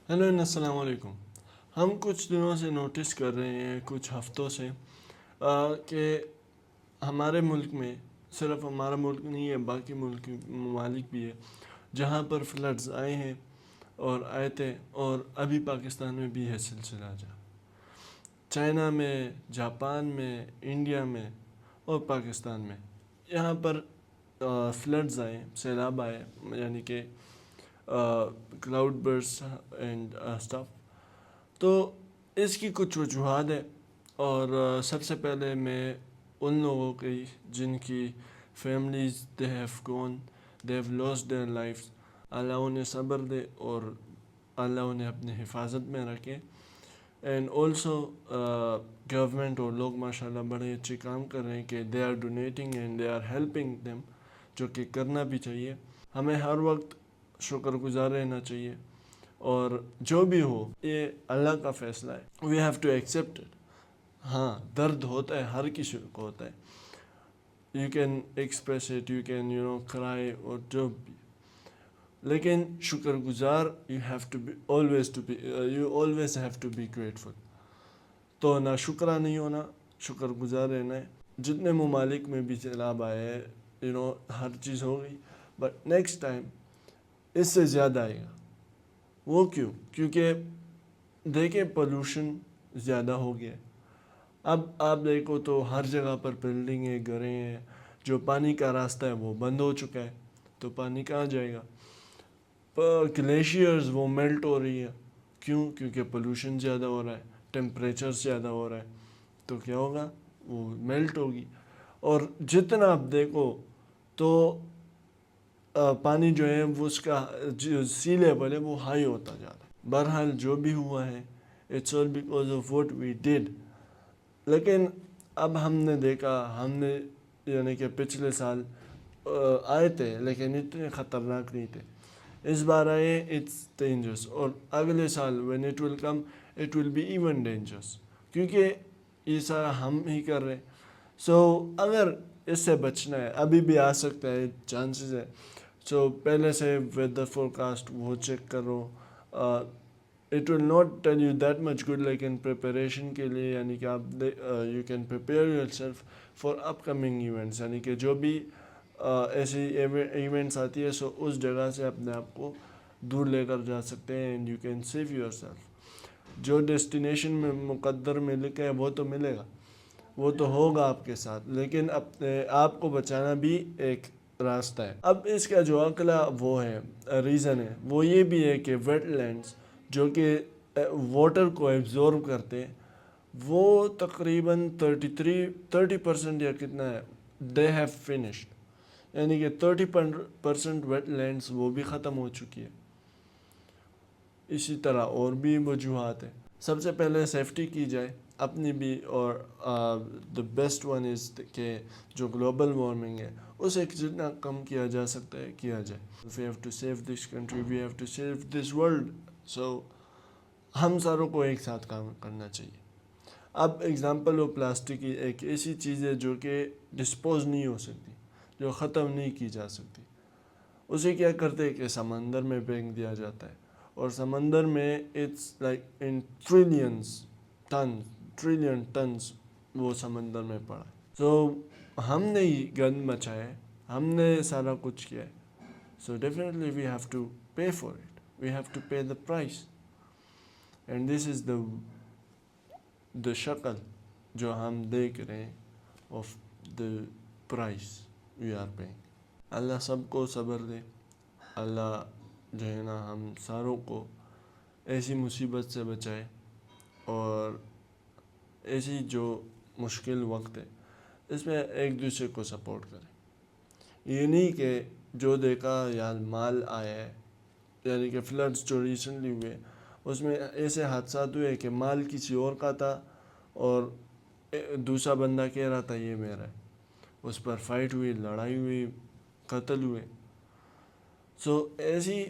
Hello अस्सलाम वालेकुम। हम कुछ दिनों से नोटिस कर रहे हैं, कुछ हफ्तों से कि हमारे मुल्क में, सिर्फ हमारा मुल्क नहीं है, बाकी मुल्क ममालिक भी है जहाँ पर फ्लड्स आए हैं और आए थे, और अभी पाकिस्तान में भी है सिलसिला जा। चाइना में, जापान में, इंडिया में और पाकिस्तान में यहाँ पर फ्लड्स आए, सैलाब आए, यानी कि क्लाउड बर्स्ट एंड स्टफ। तो इसकी कुछ वजूहत है, और सबसे पहले मैं उन लोगों की जिनकी families they have gone, they have lost their lifes, अल्लाह उन्हें सब्र दे और अल्लाह उन्हें अपनी हिफाजत में रखे। एंड ऑल्सो गवर्नमेंट और लोग माशाल्लाह बड़े अच्छे काम कर रहे हैं कि they are donating and they are helping them, जो कि करना भी चाहिए। हमें हर वक्त शुक्रगुजार रहना चाहिए, और जो भी हो ये अल्लाह का फ़ैसला है, we have to accept it. हाँ, दर्द होता है, हर किसी को होता है। You can express it, you can cry और जो भी, लेकिन शुक्रगुजार you have to be always, you always have to be grateful. तो ना शुक्रा नहीं होना, शुक्रगुजार रहना है। जितने ममालिक में भी सैलाब आए हैं, हर चीज़ हो गई, बट नेक्स्ट टाइम इससे ज़्यादा आएगा। वो क्यों? क्योंकि देखिए पोल्यूशन ज़्यादा हो गया है। अब आप देखो तो हर जगह पर बिल्डिंगें, घरें हैं, जो पानी का रास्ता है वो बंद हो चुका है, तो पानी कहाँ जाएगा? पर ग्लेशियर्स वो मेल्ट हो रही है। क्यों? क्योंकि पोल्यूशन ज़्यादा हो रहा है, टेम्परेचर ज़्यादा हो रहा है, तो क्या होगा? वो मेल्ट होगी। और जितना आप देखो तो पानी जो है वो उसका जो सी लेवल है वो हाई होता जा रहा है। बहरहाल जो भी हुआ है, it's all because of what we did. लेकिन अब हमने देखा, हमने यानी कि पिछले साल आए थे लेकिन इतने ख़तरनाक नहीं थे। इस बार आए, इट्स डेंजरस, और अगले साल when it will come, it will be even dangerous, क्योंकि ये सारा हम ही कर रहे हैं। सो अगर इससे बचना है, अभी भी आ सकता है, चांसेस है। सो पहले से वेदर फोरकास्ट वो चेक करो। It will not tell you that much good, लेकिन प्रिपरेशन के लिए, यानी कि आप you can prepare yourself for upcoming events, यानी कि जो भी ऐसी इवेंट्स आती है, सो उस जगह से अपने आप को दूर लेकर जा सकते हैं, and you can save your self. जो डेस्टिनेशन में मुकद्दर में लिखा है वो तो मिलेगा, वो तो होगा आपके साथ, लेकिन अपने आप को बचाना भी एक रास्ता है। अब इसका जो अगला वो है, रीज़न है, वो ये भी है कि वेटलैंड्स जो कि वाटर को एब्जॉर्ब करते हैं, वो तकरीबन 30% या कितना है, दे हैव फिनिश्ड, यानी कि 30% वेटलैंड्स वो भी ख़त्म हो चुकी है। इसी तरह और भी वजूहत है। सबसे पहले सेफ्टी की जाए अपनी भी, और द बेस्ट वन इज़ कि जो ग्लोबल वार्मिंग है उसे जितना कम किया जा सकता है किया जाए। We have to save this country, we have to save this world. So हम सारों को एक साथ काम करना चाहिए। अब एग्ज़ाम्पल हो प्लास्टिक की, एक ऐसी चीज़ है जो कि डिस्पोज नहीं हो सकती, जो ख़त्म नहीं की जा सकती। उसे क्या करते हैं कि समंदर में फेंक दिया जाता है, और समंदर में it's like in trillion tons वो समंदर में पड़ा है। सो हमने ही गंद मचाया है, हमने सारा कुछ किया है, so definitely we have to pay for it, we have to pay the price, and this is the शक्ल जो हम देख रहे हैं of the price we are paying. अल्लाह सबको सब्र दे। अल्लाह जो है ना हम सारों को ऐसी मुसीबत से बचाए, और ऐसी जो मुश्किल वक्त है इसमें एक दूसरे को सपोर्ट करें। ये नहीं कि जो देखा यार माल आया है, यानी कि फ्लड्स जो रिसेंटली हुए उसमें ऐसे हादसा हुए कि माल किसी और का था, और दूसरा बंदा कह रहा था ये मेरा है, उस पर फाइट हुई, लड़ाई हुई, कत्ल हुए। सो ऐसी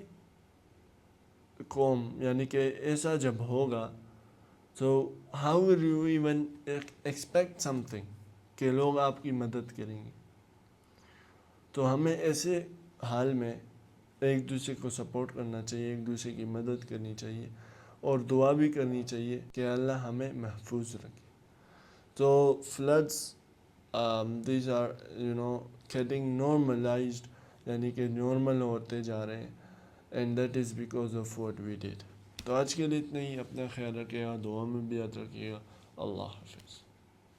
कौम, यानी कि ऐसा जब होगा, so how will you even expect something कि लोग आपकी मदद करेंगे? तो हमें ऐसे हाल में ایک دوسرے کو سپورٹ کرنا چاہیے، ایک دوسرے کی مدد کرنی چاہیے، اور دعا بھی کرنی چاہیے کہ اللہ ہمیں محفوظ رکھے. تو floods these are getting normalized، یعنی کہ نارمل ہوتے جا رہے ہیں، and that is because of what we did. تو آج کے لیے اتنا ہی. اپنا خیال رکھیے گا، دعا میں بھی یاد رکھیے گا. اللہ حافظ.